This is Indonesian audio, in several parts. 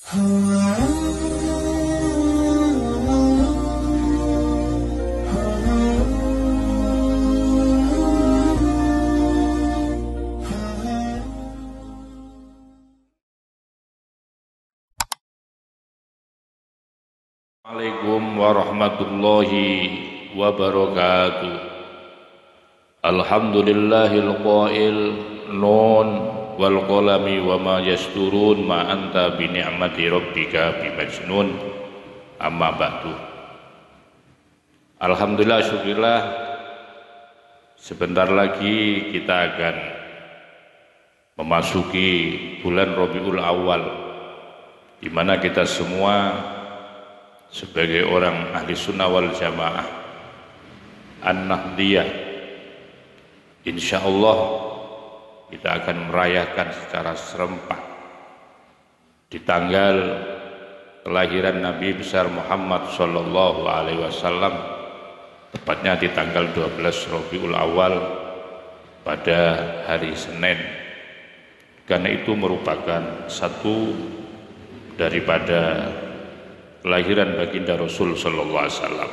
Assalamualaikum warahmatullahi wabarakatuh. Alhamdulillahil qail nun wal qalami wa ma yasturun ma anta bi ni'mati rabbika bimajnun. Amma ba'du. Alhamdulillah, syukurillah, sebentar lagi kita akan memasuki bulan Rabiul Awal, di mana kita semua sebagai orang ahli sunnah wal jamaah An-Nahdiyah, insyaallah kita akan merayakan secara serempak di tanggal kelahiran Nabi besar Muhammad sallallahu alaihi wasallam, tepatnya di tanggal 12 Rabiul Awal pada hari Senin. Karena itu merupakan satu daripada kelahiran baginda Rasul sallallahu alaihi wasallam.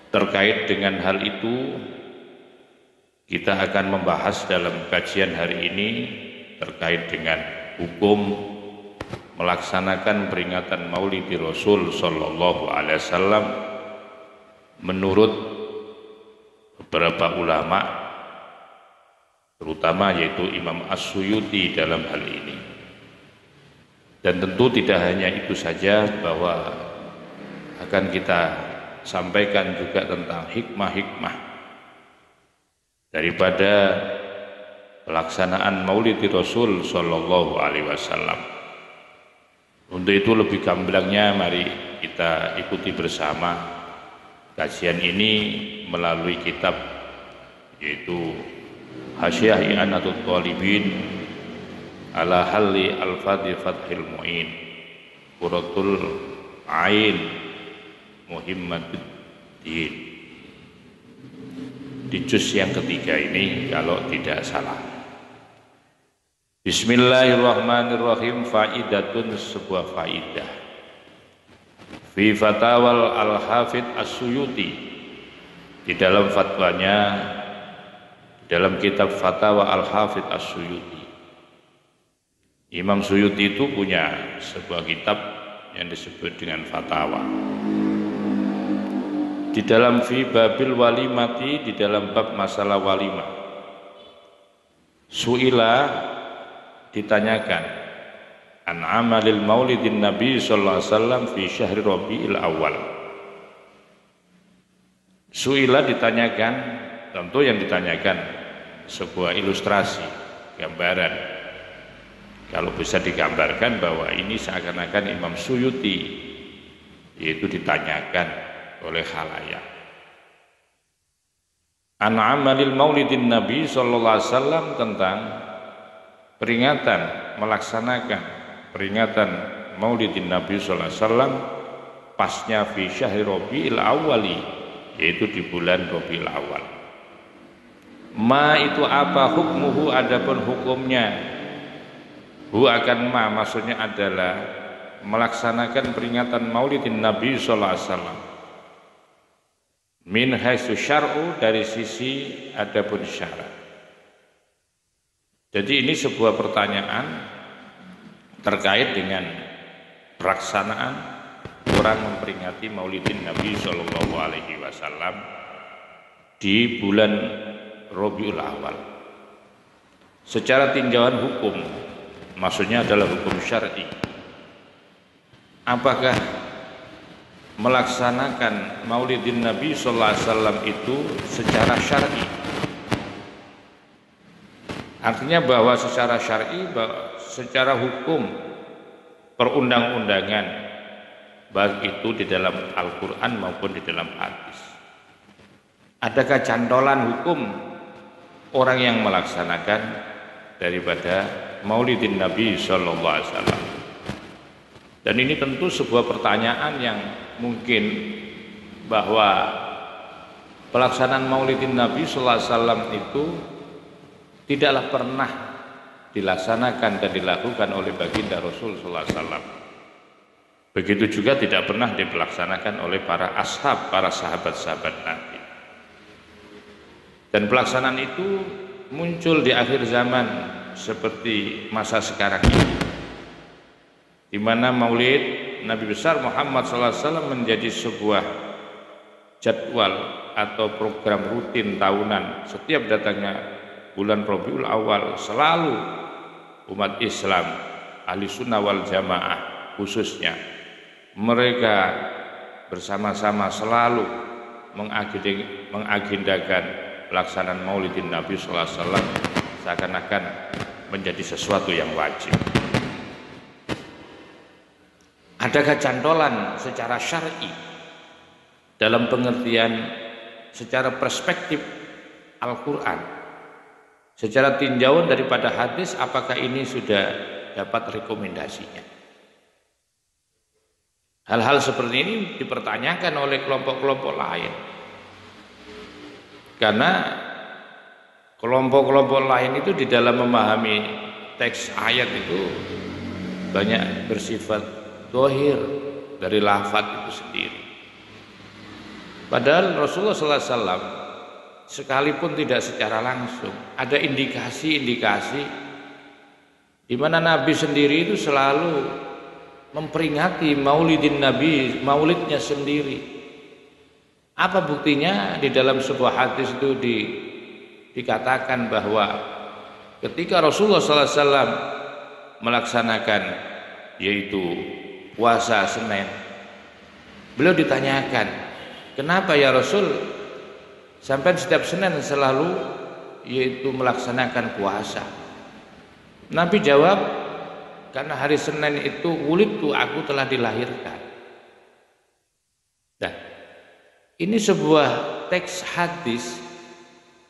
Terkait dengan hal itu, kita akan membahas dalam kajian hari ini terkait dengan hukum melaksanakan peringatan Maulid Rasul sallallahu alaihi wasallam menurut beberapa ulama, terutama yaitu Imam As-Suyuti dalam hal ini. Dan tentu tidak hanya itu saja, bahwa akan kita sampaikan juga tentang hikmah-hikmah daripada pelaksanaan Maulid Rasul sallallahu alaihi wasallam. Untuk itu lebih gamblangnya mari kita ikuti bersama kajian ini melalui kitab yaitu Hasyiah I'anatul Thalibin ala halli al-fadhi fathil mu'in Quratul Ain Muhimmaduddin, di juz yang ketiga ini kalau tidak salah. Bismillahirrahmanirrahim. Faidatun, sebuah faidah. Fi fatawal al-Hafidh As-Suyuti, di dalam fatwanya, dalam kitab Fatawa al-Hafidh As-Suyuti. Imam Suyuti itu punya sebuah kitab yang disebut dengan Fatawa. Di dalam fi babil walimati, di dalam bab masalah walimah, su'ila, ditanyakan, an amalil maulidin nabi sallallahu alaihi wasallam fi syahri Rabiul Awal. Su'ila, ditanyakan, tentu yang ditanyakan sebuah ilustrasi, gambaran. Kalau bisa digambarkan bahwa ini seakan-akan Imam Suyuti, yaitu ditanyakan oleh khalayak. An amalil maulidin nabi sallallahu alaihi wasallam, tentang peringatan, melaksanakan peringatan maulidin nabi sallallahu alaihi wasallam pasnya fi syahri Rabiul Awali, yaitu di bulan Rabiul Awal. Ma itu apa, hukmuhu, adapun hukumnya. Hu akan ma, maksudnya adalah melaksanakan peringatan maulidin nabi sallallahu alaihi wasallam min haitsu syar'u, dari sisi adapun syarat. Jadi ini sebuah pertanyaan terkait dengan pelaksanaan orang memperingati maulidin nabi sallallahu alaihi wasallam di bulan Rabiul Awal. Secara tinjauan hukum, maksudnya adalah hukum syar'i. Apakah melaksanakan maulidin nabi sallallahu alaihi wasallam itu secara syar'i? Artinya bahwa secara syar'i, secara hukum perundang-undangan, baik itu di dalam Al-Quran maupun di dalam hadis, adakah cantolan hukum orang yang melaksanakan daripada maulidin nabi sallallahu alaihi wasallam? Dan ini tentu sebuah pertanyaan yang mungkin, bahwa pelaksanaan maulidin nabi sallallahu alaihi wasallam itu tidaklah pernah dilaksanakan dan dilakukan oleh baginda Rasul sallallahu alaihi wasallam. Begitu juga tidak pernah dilaksanakan oleh para ashab, para sahabat-sahabat Nabi. Dan pelaksanaan itu muncul di akhir zaman seperti masa sekarang ini, di mana Maulid Nabi besar Muhammad SAW menjadi sebuah jadwal atau program rutin tahunan. Setiap datangnya bulan Rabiul Awal, selalu umat Islam ahli sunnah wal jamaah khususnya, mereka bersama-sama selalu mengagendakan pelaksanaan Maulidin Nabi sallallahu alaihi wasallam seakan-akan menjadi sesuatu yang wajib. Adakah cantolan secara syar'i dalam pengertian secara perspektif Al-Qur'an, secara tinjauan daripada hadis, apakah ini sudah dapat rekomendasinya? Hal-hal seperti ini dipertanyakan oleh kelompok-kelompok lain. Karena kelompok-kelompok lain itu di dalam memahami teks ayat itu banyak bersifat zahir dari lafaz itu sendiri. Padahal Rasulullah SAW sekalipun tidak secara langsung ada indikasi-indikasi di mana Nabi sendiri itu selalu memperingati Maulidin Nabi, maulidnya sendiri. Apa buktinya? Di dalam sebuah hadis itu dikatakan bahwa ketika Rasulullah SAW melaksanakan yaitu puasa Senin, beliau ditanyakan, kenapa ya Rasul sampai setiap Senin selalu yaitu melaksanakan puasa? Nabi jawab, karena hari Senin itu wulidtu, aku telah dilahirkan. Nah, ini sebuah teks hadis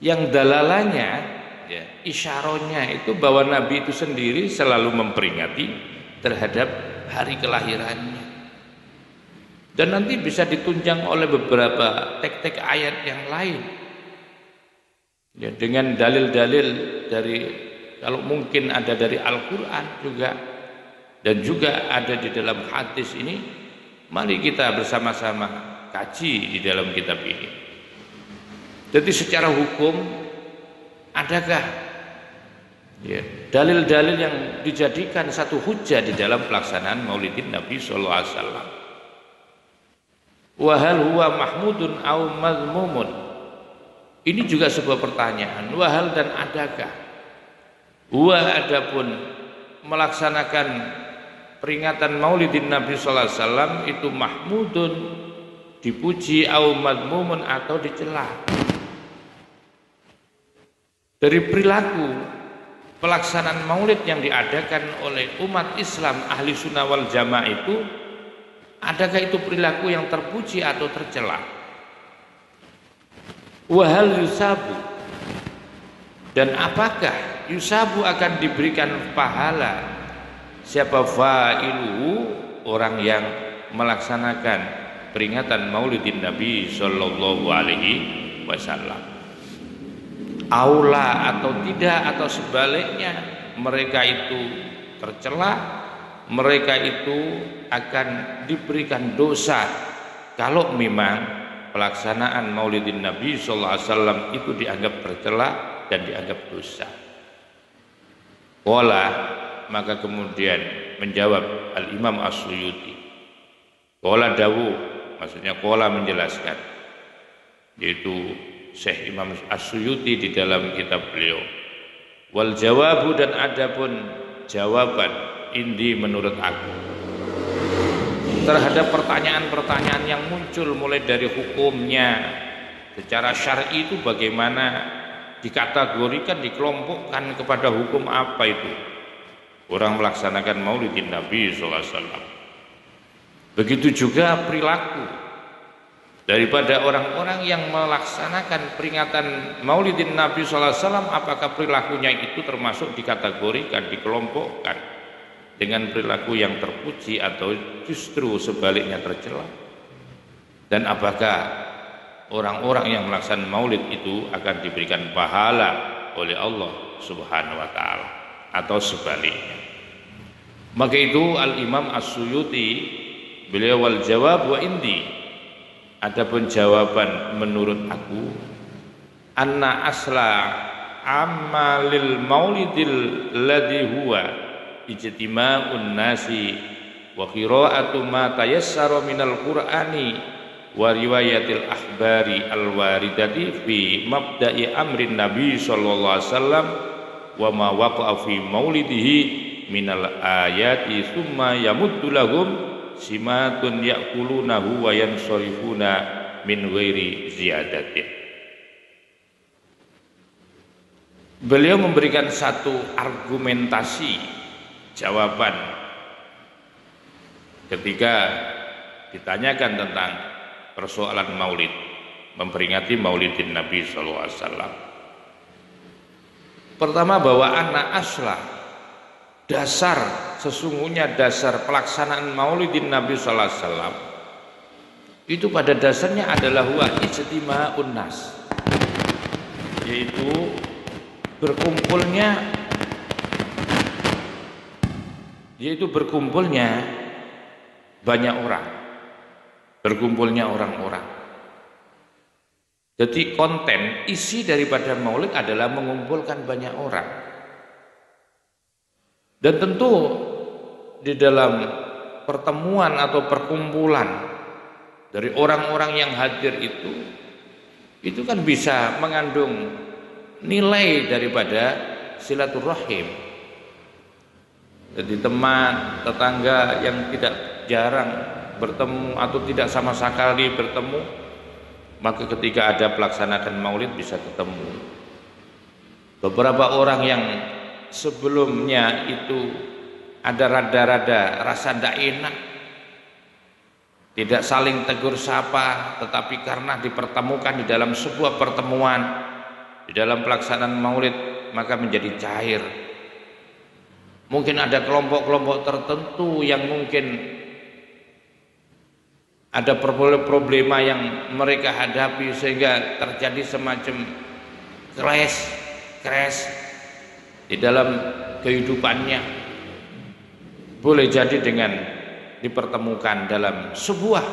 yang dalalanya, ya, isyarohnya itu bahwa Nabi itu sendiri selalu memperingati terhadap hari kelahirannya. Dan nanti bisa ditunjang oleh beberapa teks-teks ayat yang lain, ya, dengan dalil-dalil dari, kalau mungkin ada dari Al-Quran juga, dan juga ada di dalam hadis ini. Mari kita bersama-sama kaji di dalam kitab ini. Jadi secara hukum, adakah ya, dalil-dalil yang dijadikan satu hujjah di dalam pelaksanaan Maulidin Nabi sallallahu alaihi wasallam? Wa hal huwa mahmudun aw mazmumun? Ini juga sebuah pertanyaan. Wa hal, dan adakah huwa, adapun melaksanakan peringatan Maulidin Nabi sallallahu alaihi wasallam itu mahmudun, dipuji, au madmumun, atau dicela. Dari perilaku pelaksanaan maulid yang diadakan oleh umat Islam ahli sunnah wal jamaah itu, adakah itu perilaku yang terpuji atau tercela? Wahal yusabu, dan apakah yusabu akan diberikan pahala siapa fa'iluhu, orang yang melaksanakan peringatan Maulidin Nabi sallallahu alaihi wasallam? Aula, atau tidak, atau sebaliknya mereka itu tercela, mereka itu akan diberikan dosa kalau memang pelaksanaan Maulidin Nabi sallallahu alaihi wasallam itu dianggap tercela dan dianggap dosa. Qala, maka kemudian menjawab Al-Imam As-Suyuti, qala dawu, maksudnya qala menjelaskan, yaitu Syekh Imam As-Suyuti di dalam kitab beliau, wal jawabu, dan adapun jawaban indi menurut aku terhadap pertanyaan-pertanyaan yang muncul mulai dari hukumnya secara syar'i itu bagaimana, dikategorikan, dikelompokkan kepada hukum apa itu orang melaksanakan Maulidin Nabi sallallahu alaihi wasallam. Begitu juga perilaku daripada orang-orang yang melaksanakan peringatan Maulidin Nabi sallallahu alaihi wasallam, apakah perilakunya itu termasuk dikategorikan, dikelompokkan dengan perilaku yang terpuji atau justru sebaliknya tercela? Dan apakah orang-orang yang melaksanakan maulid itu akan diberikan pahala oleh Allah Subhanahu wa taala? atau sebaliknya. Maka itu Al-Imam As-Suyuti beliau wal jawab wa indi, adapun jawaban menurut aku, anna asla amalil maulidil ladzi huwa ijtima'un nasi wa qira'atu ma tayassara minal qur'ani wa riwayatil akhbari al-waridati fi mabda'i amrin nabi sallallahu alaihi wasallam wa ma waqa'a fi maulidihi minal ayati thumma yamuddu lahum simatun ya'kulunahu wa yansarifuna min ghairi ziyadatin. Beliau memberikan satu argumentasi jawaban ketika ditanyakan tentang persoalan maulid, memperingati maulidin Nabi SAW. Pertama, bahwa anak aslah, dasar, sesungguhnya dasar pelaksanaan maulidin Nabi SAW itu pada dasarnya adalah huwa ijtima'un nas, yaitu berkumpulnya banyak orang, berkumpulnya orang-orang. Jadi konten isi daripada maulid adalah mengumpulkan banyak orang. Dan tentu di dalam pertemuan atau perkumpulan dari orang-orang yang hadir itu kan bisa mengandung nilai daripada silaturahim. Jadi teman, tetangga yang tidak jarang bertemu atau tidak sama sekali bertemu, maka ketika ada pelaksanaan maulid bisa ketemu. Beberapa orang yang sebelumnya itu ada rada-rada rasa tidak enak, tidak saling tegur sapa, tetapi karena dipertemukan di dalam sebuah pertemuan, di dalam pelaksanaan maulid, maka menjadi cair. Mungkin ada kelompok-kelompok tertentu yang mungkin ada problema yang mereka hadapi sehingga terjadi semacam crash di dalam kehidupannya. Boleh jadi dengan dipertemukan dalam sebuah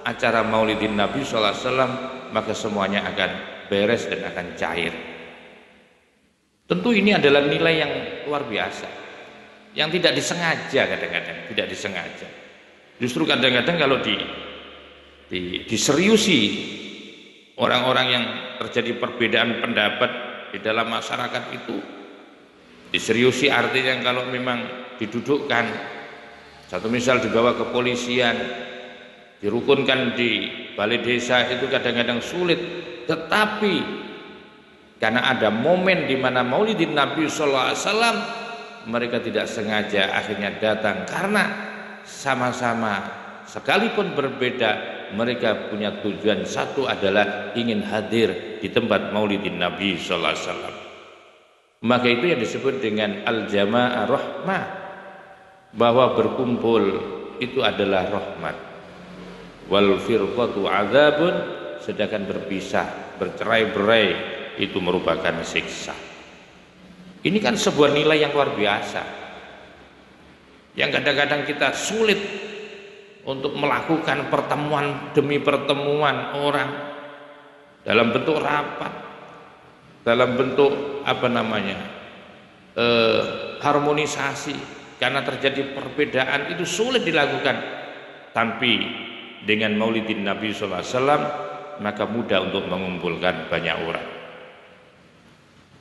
acara maulidin Nabi SAW, maka semuanya akan beres dan akan cair. Tentu ini adalah nilai yang luar biasa, yang tidak disengaja, kadang-kadang tidak disengaja. Justru kadang-kadang kalau diseriusi orang-orang yang terjadi perbedaan pendapat di dalam masyarakat itu, diseriusi artinya kalau memang didudukkan, satu misal dibawa ke polisian, dirukunkan di balai desa, itu kadang-kadang sulit. Tetapi karena ada momen di mana maulidin Nabi SAW, mereka tidak sengaja akhirnya datang karena sama-sama sekalipun berbeda, mereka punya tujuan satu adalah ingin hadir di tempat maulidin Nabi SAW. Maka itu yang disebut dengan al-jama'ah rahmah, bahwa berkumpul itu adalah rahmat. Wal firqatu adzabun, sedangkan berpisah, bercerai-berai itu merupakan siksa. Ini kan sebuah nilai yang luar biasa, yang kadang-kadang kita sulit untuk melakukan pertemuan demi pertemuan orang dalam bentuk rapat, dalam bentuk harmonisasi, karena terjadi perbedaan itu sulit dilakukan. Tapi dengan maulidin Nabi SAW maka mudah untuk mengumpulkan banyak orang.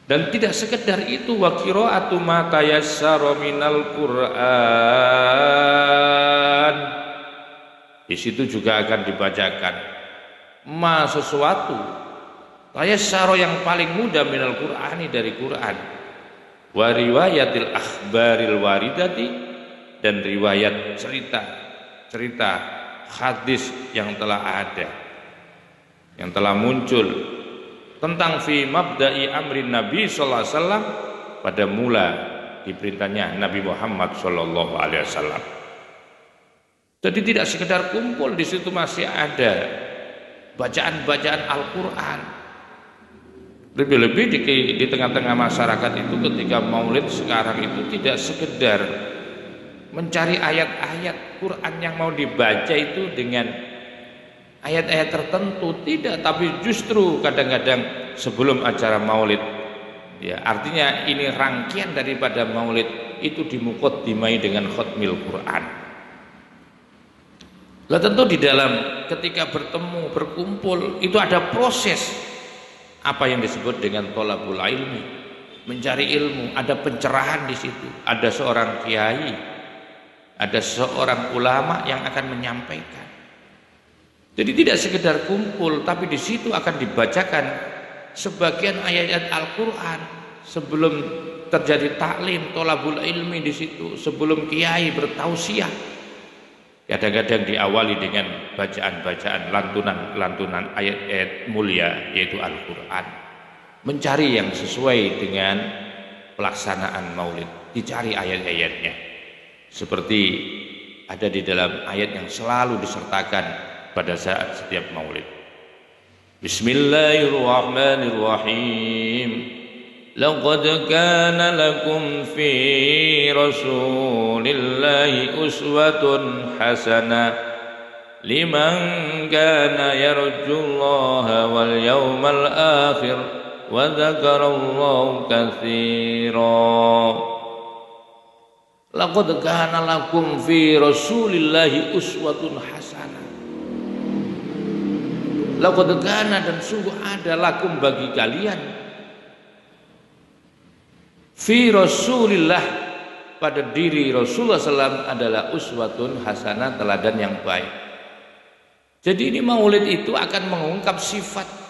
Dan tidak sekedar itu, wa qira'atu ma tayassara minal Qur'an, di situ juga akan dibacakan sesuatu tayassara yang paling mudah minal Qur'ani, dari Quran, wa riwayatil akhbaril waridati, dan riwayat cerita hadis yang telah ada, yang telah muncul tentang fi mabda'i amrin Nabi sallallahu alaihi wasallam, pada mula diperintahnya Nabi Muhammad sallallahu alaihi wasallam. Jadi tidak sekedar kumpul, di situ masih ada bacaan-bacaan Al-Qur'an, Lebih-lebih di tengah-tengah masyarakat itu ketika maulid sekarang itu tidak sekedar mencari ayat-ayat Quran yang mau dibaca itu dengan ayat-ayat tertentu, tidak, tapi justru kadang-kadang sebelum acara maulid, ya artinya ini rangkaian daripada maulid itu dimuqaddimai dengan khatmil Quran. Lah tentu di dalam ketika bertemu berkumpul itu ada proses apa yang disebut dengan thalabul ilmi, mencari ilmu, ada pencerahan di situ, ada seorang kiai, ada seorang ulama yang akan menyampaikan. Jadi tidak sekedar kumpul, tapi di situ akan dibacakan sebagian ayat-ayat Al-Qur'an sebelum terjadi taklim, thalabul ilmi di situ, sebelum kiai bertausiah. Kadang-kadang diawali dengan bacaan-bacaan lantunan ayat-ayat mulia yaitu Al-Quran. Mencari yang sesuai dengan pelaksanaan maulid, dicari ayat-ayatnya. Seperti ada di dalam ayat yang selalu disertakan pada saat setiap maulid. Bismillahirrahmanirrahim. Laqad kana lakum fi Rasulillahi uswatun hasanah liman kana yarjullaha wal yawmal akhir wa dzakarallaha katsiran. Laqad kana lakum fi Rasulillahi uswatun hasanah. Laqad kana, dan sungguh ada lakum bagi kalian, fi Rasulillah, pada diri Rasulullah SAW adalah uswatun hasanah, teladan yang baik. Jadi ini maulid itu akan mengungkap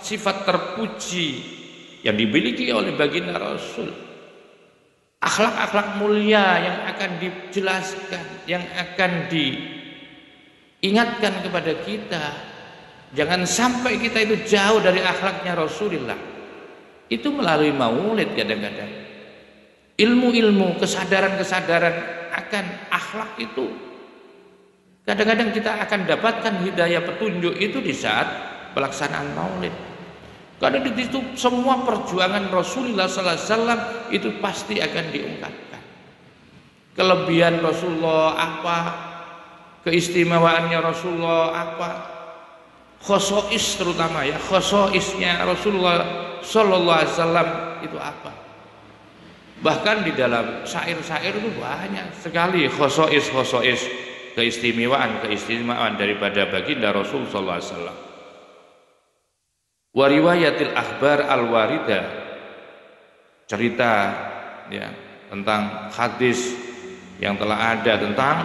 sifat terpuji yang dimiliki oleh baginda Rasul, akhlak-akhlak mulia yang akan dijelaskan, yang akan diingatkan kepada kita. Jangan sampai kita itu jauh dari akhlaknya Rasulullah. Itu melalui maulid kadang-kadang. Ilmu-ilmu, kesadaran-kesadaran akan akhlak itu kadang-kadang kita akan dapatkan hidayah petunjuk itu di saat pelaksanaan maulid. Karena di situ semua perjuangan Rasulullah SAW itu pasti akan diungkapkan. Kelebihan Rasulullah apa, keistimewaannya Rasulullah apa, khosois terutama ya, khosoisnya Rasulullah SAW itu apa. Bahkan di dalam syair-syair itu banyak sekali khosois keistimewaan daripada baginda Rasul sallallahu alaihi wasallam. Wa riwayatil akhbar al-waridah, cerita ya tentang hadis yang telah ada tentang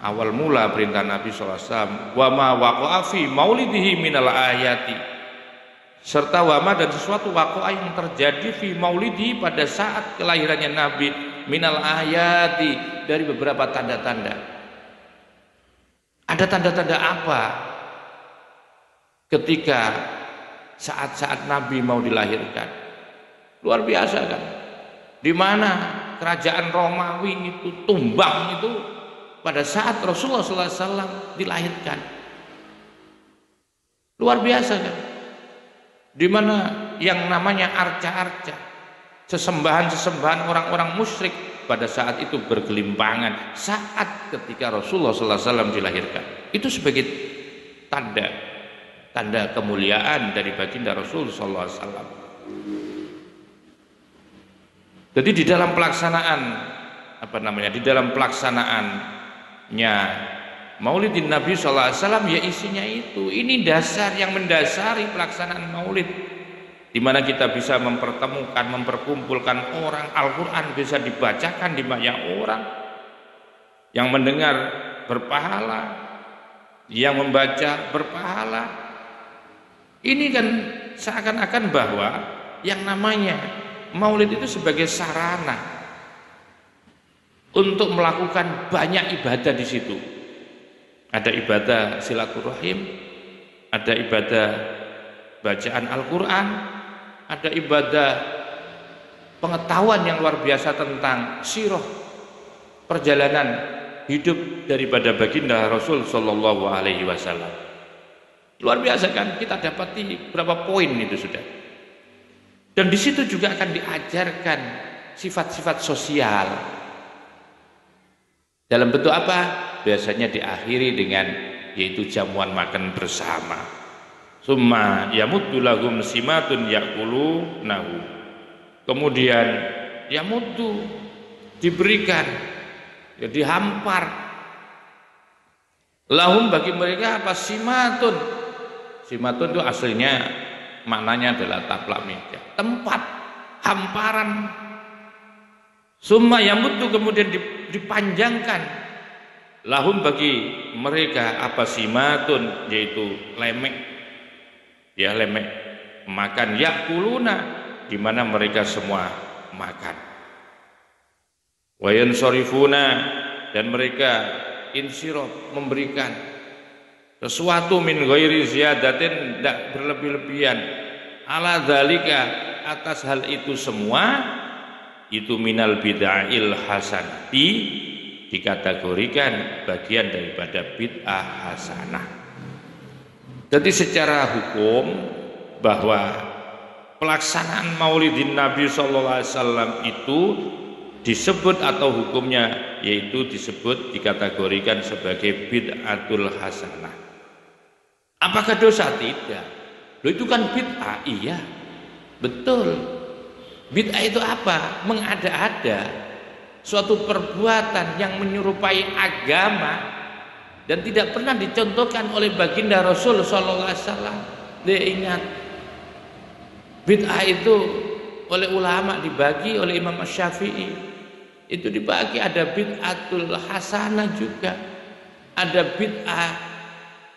awal mula perintah Nabi sallallahu alaihi wasallam, wa ma waqa'a fi maulidihi minal ayati, serta wama, dan sesuatu waqa'a yang terjadi fi maulidi, pada saat kelahirannya Nabi, minal ayati, dari beberapa tanda-tanda. Ada tanda-tanda apa ketika saat-saat Nabi mau dilahirkan? Luar biasa kan? Di mana kerajaan Romawi itu tumbang itu pada saat Rasulullah SAW dilahirkan. Luar biasa kan? Di mana yang namanya arca-arca, sesembahan-sesembahan orang-orang musyrik pada saat itu bergelimpangan saat ketika Rasulullah SAW dilahirkan. Itu sebagai tanda kemuliaan dari baginda Rasul SAW. Jadi di dalam pelaksanaannya Maulidin Nabi SAW ya isinya itu. Ini dasar yang mendasari pelaksanaan maulid, di mana kita bisa mempertemukan, memperkumpulkan orang. Al-Quran bisa dibacakan di banyak orang, yang mendengar berpahala, yang membaca berpahala. Ini kan seakan-akan bahwa yang namanya maulid itu sebagai sarana untuk melakukan banyak ibadah di situ. Ada ibadah silaturahim, ada ibadah bacaan Al-Quran, ada ibadah pengetahuan yang luar biasa tentang sirah, perjalanan hidup daripada baginda Rasul Sallallahu Alaihi Wasallam. Luar biasa kan, kita dapati berapa poin itu sudah. Dan di situ juga akan diajarkan sifat-sifat sosial. Dalam bentuk apa? Biasanya diakhiri dengan yaitu jamuan makan bersama. Summa yamuddu lahum simatun ya'kulunahu. Kemudian yamuddu diberikan, ya dihampar. Lahum bagi mereka apa? Simatun. Simatun itu aslinya maknanya adalah taplak meja, tempat hamparan. Summa yamuddu kemudian dipanjangkan. Lahum bagi mereka apa? Simatun, yaitu lemek, ya lemek makan, yakuluna di mana mereka semua makan. Wa yansorifuna dan mereka insiraf memberikan sesuatu min ghairi ziyadatin, tidak berlebih-lebihan, ala dzalika atas hal itu semua, itu minal bid'ahil hasanati, dikategorikan bagian daripada bid'ah hasanah. Jadi secara hukum bahwa pelaksanaan Maulidin Nabi sallallahu alaihi wasallam itu disebut atau hukumnya yaitu disebut dikategorikan sebagai bid'atul hasanah. Apakah dosa? Tidak. Loh, itu kan bid'ah. Iya, betul. Bid'ah itu apa? Mengada-ada suatu perbuatan yang menyerupai agama dan tidak pernah dicontohkan oleh baginda Rasul sallallahu alaihi wasallam. Dia ingat, bid'ah itu oleh ulama dibagi, oleh Imam Syafi'i itu dibagi, ada bid'atul hasanah juga, ada bid'ah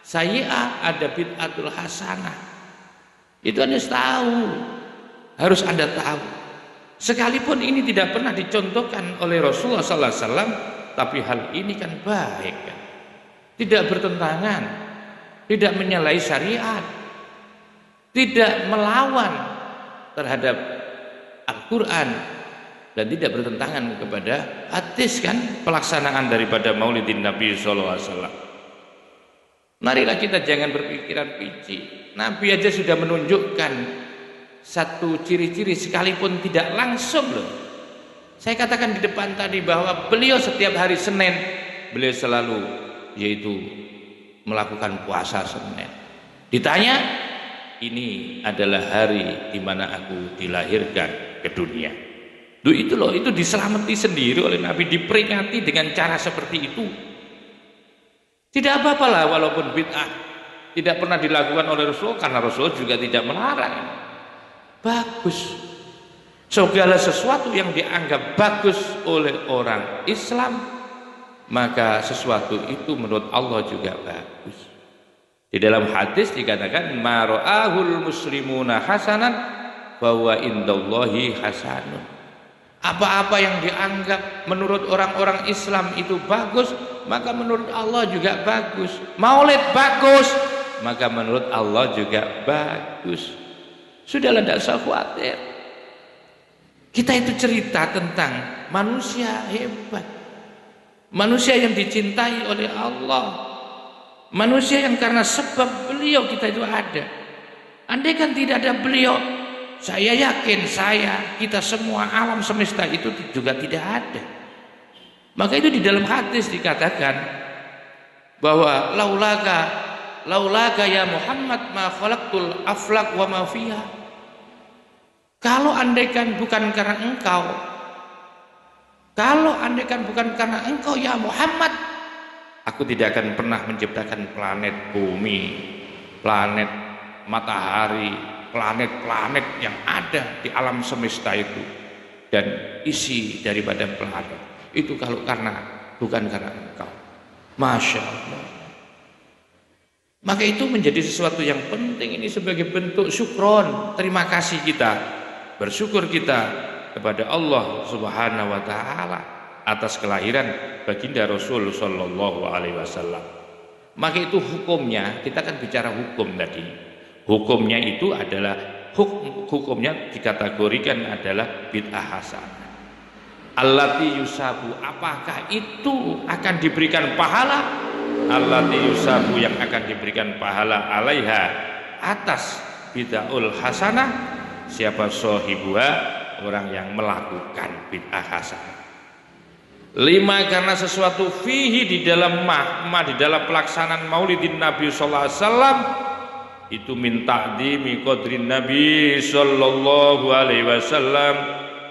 sayyi'ah, ada bid'atul hasanah. Itu Anda harus Anda tahu. Sekalipun ini tidak pernah dicontohkan oleh Rasulullah sallallahu alaihi wasallam, tapi hal ini kan baik kan? Tidak bertentangan, tidak menyalahi syariat, tidak melawan terhadap Al-Quran, dan tidak bertentangan kepada hadis kan, pelaksanaan daripada Maulidin Nabi sallallahu alaihi wasallam. Marilah kita jangan berpikiran pici. Nabi aja sudah menunjukkan satu ciri-ciri sekalipun tidak langsung loh. Saya katakan di depan tadi bahwa beliau setiap hari Senin beliau selalu yaitu melakukan puasa Senin. Ditanya, ini adalah hari di mana aku dilahirkan ke dunia. Itu loh, itu diselamati sendiri oleh Nabi, diperingati dengan cara seperti itu. Tidak apa-apa lah walaupun bid'ah tidak pernah dilakukan oleh Rasul, karena Rasul juga tidak melarang. Bagus. Segala sesuatu yang dianggap bagus oleh orang Islam, maka sesuatu itu menurut Allah juga bagus. Di dalam hadis dikatakan ma ra'ahul muslimuna hasanan bahwa indallahi hasanun. Apa-apa yang dianggap menurut orang-orang Islam itu bagus, maka menurut Allah juga bagus. Maulid bagus, maka menurut Allah juga bagus. Sudahlah, tidak usah khawatir. Kita itu cerita tentang manusia hebat, manusia yang dicintai oleh Allah, manusia yang karena sebab beliau kita itu ada. Andai kan tidak ada beliau, saya yakin kita semua alam semesta itu juga tidak ada. Maka itu di dalam hadis dikatakan bahwa laulaka ya Muhammad ma khalaqtul aflak wa ma fiha. Kalau andaikan bukan karena engkau, karena engkau ya Muhammad, aku tidak akan pernah menciptakan planet bumi, planet matahari, planet-planet yang ada di alam semesta itu dan isi daripada planet itu kalau bukan karena engkau. Masya Allah. Maka itu menjadi sesuatu yang penting, ini sebagai bentuk syukron, terima kasih kita, bersyukur kita kepada Allah Subhanahu wa taala atas kelahiran baginda Rasul sallallahu alaihi wasallam. Maka itu hukumnya, kita kan bicara hukum tadi. Hukumnya itu adalah hukumnya dikategorikan adalah bid'ah hasanah. Allati yusabu, apakah itu akan diberikan pahala? Allati yusabu, yang akan diberikan pahala alaiha atas bid'ahul hasanah, Siapa sahibuha? Orang yang melakukan bid'ah hasanah. 5, karena sesuatu fihi di dalam di dalam pelaksanaan Maulidin Nabi sallallahu alaihi wasallam itu min ta'dimi qadrin Nabi sallallahu alaihi wasallam,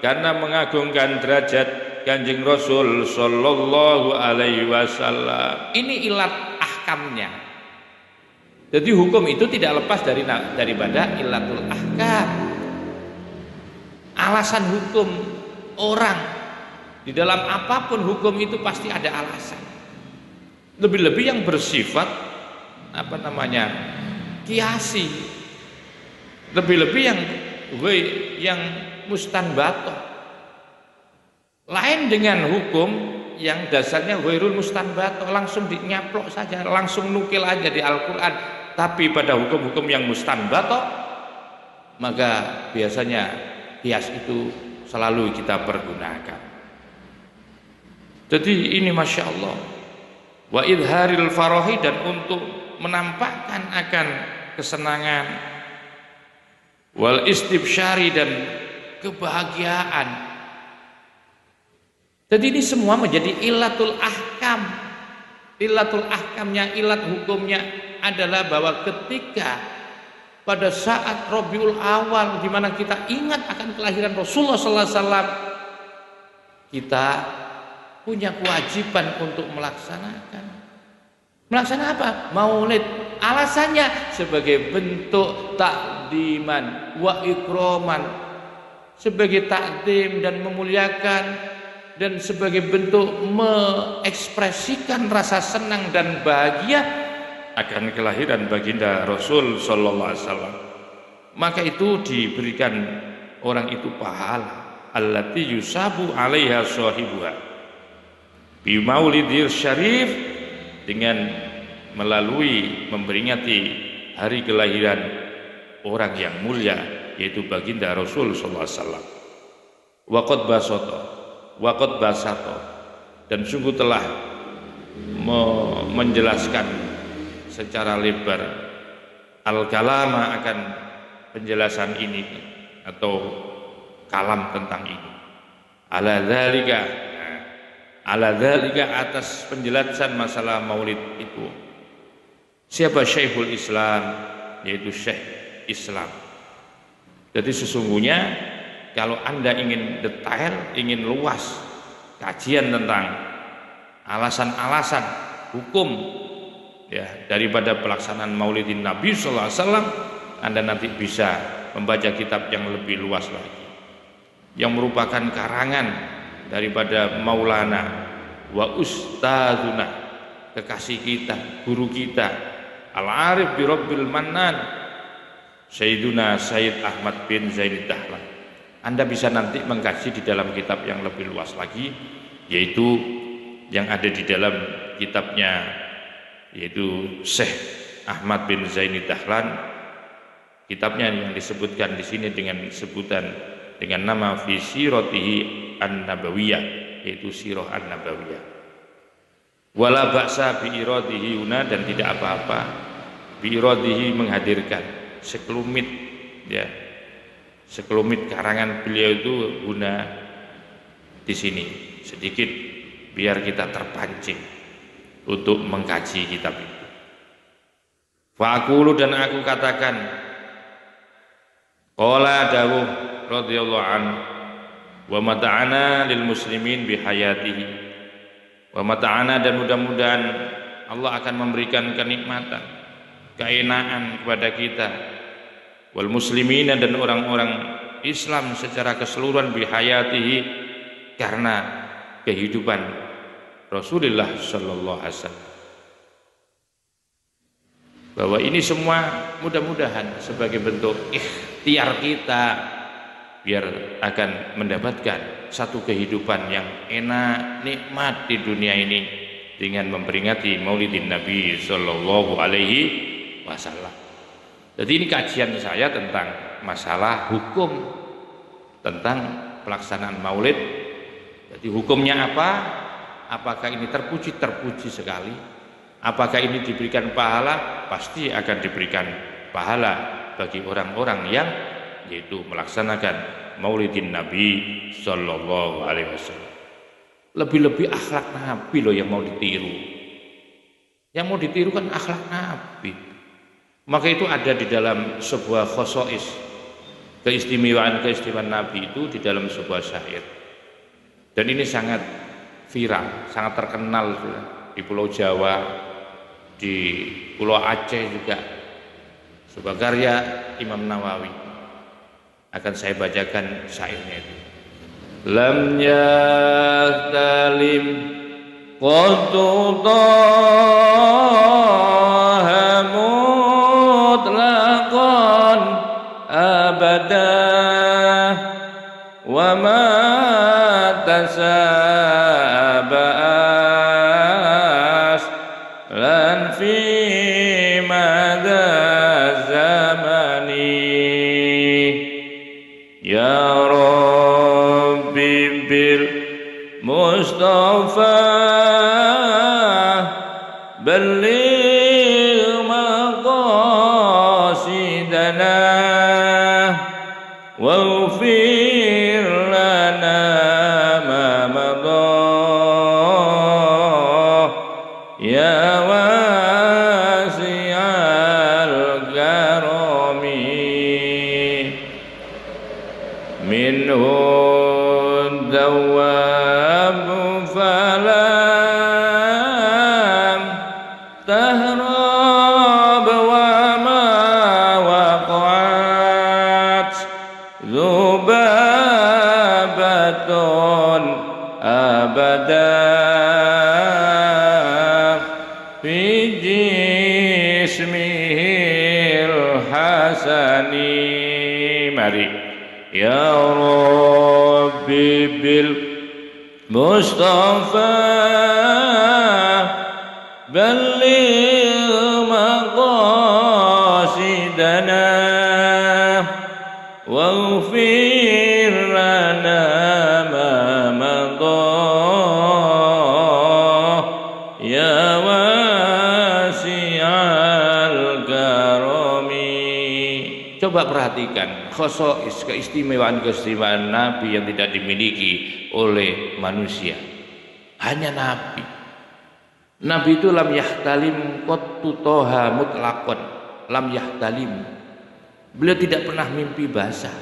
karena mengagungkan derajat Kanjeng Rasul sallallahu alaihi wasallam. Ini ilat ahkamnya. Jadi hukum itu tidak lepas daripada ilatul ahkam. Alasan hukum orang di dalam apapun hukum itu pasti ada alasan. Lebih-lebih yang bersifat kiasi. Lebih-lebih yang mustanbatoh. Lain dengan hukum yang dasarnya ghairul mustanbatoh, langsung dinyaplok saja, langsung nukil aja di Al-Qur'an. Tapi pada hukum-hukum yang mustanbatoh, maka biasanya kias itu selalu kita pergunakan. Jadi ini Masya Allah, wa idharil farahi, dan untuk menampakkan akan kesenangan, wal istibsyari, dan kebahagiaan. Jadi ini semua menjadi ilatul ahkam. Ilatul ahkamnya, ilat hukumnya adalah bahwa ketika pada saat Rabiul Awal, di mana kita ingat akan kelahiran Rasulullah sallallahu alaihi wasallam, kita punya kewajiban untuk melaksanakan apa? Maulid. Alasannya sebagai bentuk takdiman wa ikroman, sebagai takdim dan memuliakan, dan sebagai bentuk mengekspresikan rasa senang dan bahagia akan kelahiran baginda Rasul sallallahu alaihi wasallam. Maka itu diberikan orang itu pahala, allati yusabu 'alaiha shahibuha bi maulidir syarif, dengan melalui memperingati hari kelahiran orang yang mulia, yaitu baginda Rasul sallallahu alaihi wasallam. Waqad basato, dan sungguh telah menjelaskan secara lebar al-kalama akan penjelasan ini atau kalam tentang ini. Ala dzalika, atas penjelasan masalah maulid itu. Siapa Syekhul Islam? Yaitu Syekh Islam. Jadi sesungguhnya kalau Anda ingin detail, ingin luas kajian tentang alasan-alasan hukum daripada pelaksanaan Maulidin Nabi sallallahu alaihi wasallam, Anda nanti bisa membaca kitab yang lebih luas lagi, yang merupakan karangan daripada Maulana wa Ustadzuna, kekasih kita, guru kita, Al-Arif bi Rabbil Mannan, Sayyiduna Sayyid Ahmad bin Zainid Dahlan. Anda bisa nanti mengkaji di dalam kitab yang lebih luas lagi, yaitu yang ada di dalam kitabnya, yaitu Syekh Ahmad bin Zainid Dahlan. Kitabnya yang disebutkan di sini dengan sebutan dengan nama fi siratihi an-nabawiyah, yaitu sirah an-nabawiyah. Wala ba'sa bi iradihi una, dan tidak apa-apa bi iradihi menghadirkan sekelumit sekelumit karangan beliau itu guna di sini sedikit biar kita terpancing untuk mengkaji kitab itu. Fa'aqulu, dan aku katakan, qala dawuh radhiyallahu anhu, wa mata'ana lil muslimin bihayatihi, wa mata'ana, dan mudah-mudahan Allah akan memberikan kenikmatan, keenaan kepada kita, wal muslimin, dan orang-orang Islam secara keseluruhan bihayatihi, karena kehidupan Rasulullah sallallahu alaihi wasallam. Bahwa ini semua mudah-mudahan sebagai bentuk ikhtiar kita biar akan mendapatkan satu kehidupan yang enak, nikmat di dunia ini dengan memperingati Maulidin Nabi sallallahu alaihi wasallam. Jadi ini kajian saya tentang masalah hukum tentang pelaksanaan Maulid. Jadi hukumnya apa? Apakah ini terpuji? Terpuji sekali. Apakah ini diberikan pahala? Pasti akan diberikan pahala bagi orang-orang yang yaitu melaksanakan Maulidin Nabi sallallahu alaihi wasallam. Lebih-lebih akhlak Nabi loh yang mau ditiru. Yang mau ditiru kan akhlak Nabi. Maka itu ada di dalam sebuah khosois, keistimewaan Nabi itu di dalam sebuah syair. Dan ini sangat viral, sangat terkenal di Pulau Jawa, di Pulau Aceh juga. Sebuah karya Imam Nawawi. Akan saya bacakan syairnya itu. Lam yahtalim qattu taha mutlaqan abada wa ma tasabas lan fi madha zamani ya Rabbi bil Mustafa balligh maqasidana waghfir lana ma madha ya wasi'al karami minhu dawab falam tahrab wa ma waqa'at dhubabatun abada fi jismihil hasani. Mari ya Rabbi bil Mustafa balligh maqasidana waghfir lana ma madha ya wasi'al karami. Coba perhatikan khosois, keistimewaan Nabi yang tidak dimiliki oleh manusia. Hanya Nabi. Nabi itu lam yahtalim qattu toha mutlaqan. Lam yahtalim. Beliau tidak pernah mimpi basah.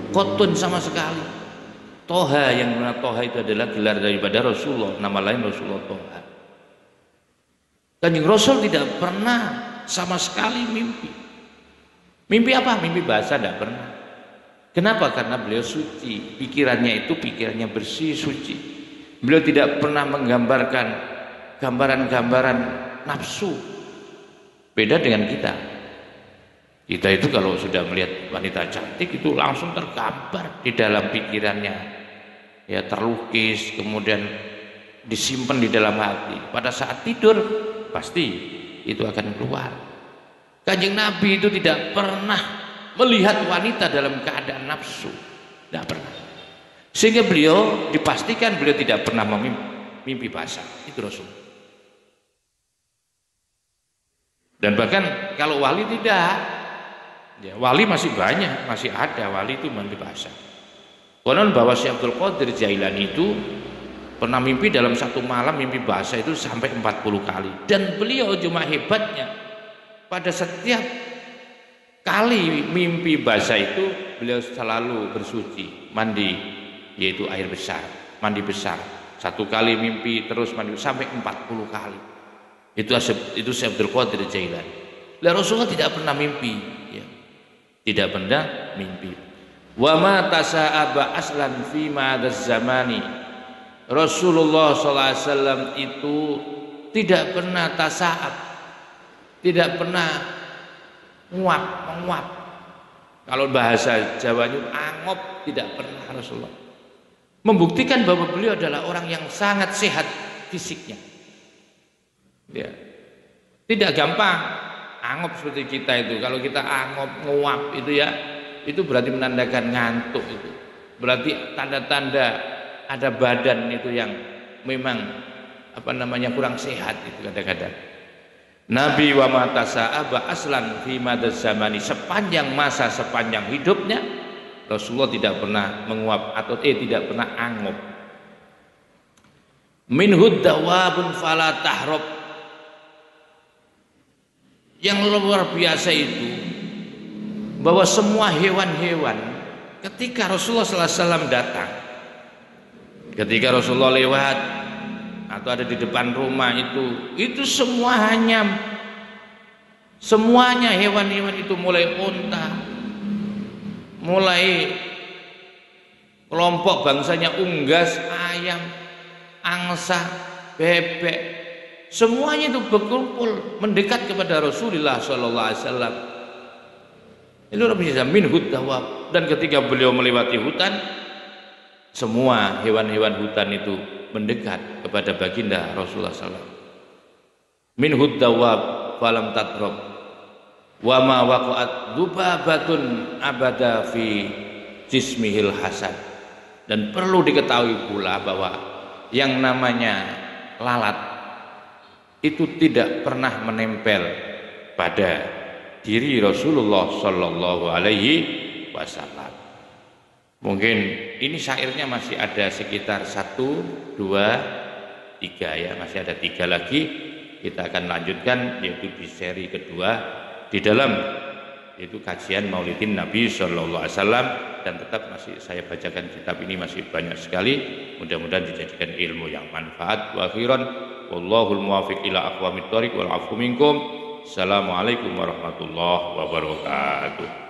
Qatun sama sekali. Toha, yang mana toha itu adalah gelar daripada Rasulullah, nama lain Rasulullah Toha. Kanjeng Rasul tidak pernah sama sekali mimpi. Mimpi apa? Mimpi basah tidak pernah. Kenapa? Karena beliau suci. Pikirannya itu pikirannya bersih, suci. Beliau tidak pernah menggambarkan gambaran-gambaran nafsu. Beda dengan kita. Kita itu kalau sudah melihat wanita cantik itu langsung tergambar di dalam pikirannya. Ya, terlukis, kemudian disimpan di dalam hati. Pada saat tidur pasti itu akan keluar. Kanjeng Nabi itu tidak pernah melihat wanita dalam keadaan nafsu, tidak pernah. Sehingga beliau dipastikan beliau tidak pernah mimpi basah. Itu Rasul. Dan bahkan kalau wali tidak, ya, wali masih banyak, masih ada wali itu mimpi basah. Konon bahwa Syekh Abdul Qadir Jailani itu pernah mimpi dalam satu malam mimpi basah itu sampai 40 kali. Dan beliau cuma hebatnya pada setiap kali mimpi basah itu beliau selalu bersuci, mandi, yaitu air besar, mandi besar. Satu kali mimpi terus mandi sampai 40 kali. Itu Syekh Abdul Qadir Jailani. Lah Rasulullah tidak pernah mimpi, ya. Tidak pernah mimpi. Wa ma tasa'aba aslan fi ma'adz zamani. Rasulullah SAW itu tidak pernah tasa'ab, tidak pernah menguap. Kalau bahasa Jawanya angop, tidak pernah Rasulullah. Membuktikan bahwa beliau adalah orang yang sangat sehat fisiknya. Ya. Tidak gampang angop seperti kita itu. Kalau kita angop, nguap itu ya, itu berarti menandakan ngantuk itu. Berarti tanda-tanda ada badan itu yang memang kurang sehat itu kadang-kadang. Nabi wa mata sa'aba aslan fi madaz zamani, sepanjang masa, sepanjang hidupnya Rasulullah tidak pernah menguap atau tidak pernah angup. Minhud dawabun fala tahrab, yang luar biasa itu bahwa semua hewan-hewan ketika Rasulullah SAW datang, ketika Rasulullah lewat atau ada di depan rumah itu semuanya hewan-hewan itu, mulai unta, mulai kelompok bangsanya unggas, ayam, angsa, bebek, semuanya itu berkumpul mendekat kepada Rasulullah SAW. Itu bisa minhud dawab. Dan ketika beliau melewati hutan, semua hewan-hewan hutan itu mendekat kepada baginda Rasulullah SAW. Minhud dawab falam tatrab wa ma waqa'at dubabatun abada fi jismihil hasan. Dan perlu diketahui pula bahwa yang namanya lalat itu tidak pernah menempel pada diri Rasulullah Sallallahu Alaihi Wasallam. Mungkin ini syairnya masih ada sekitar 1, 2, 3 ya, masih ada 3 lagi. Kita akan lanjutkan yaitu di seri kedua di dalam yaitu kajian Maulidin Nabi Sallallahu Alaihi Wasallam, dan tetap masih saya bacakan kitab ini masih banyak sekali. Mudah-mudahan dijadikan ilmu yang manfaat. Wa akhiran wallahul muwaffiq ila aqwamit thoriq wal 'afwu minkum. Assalamualaikum warahmatullahi wabarakatuh.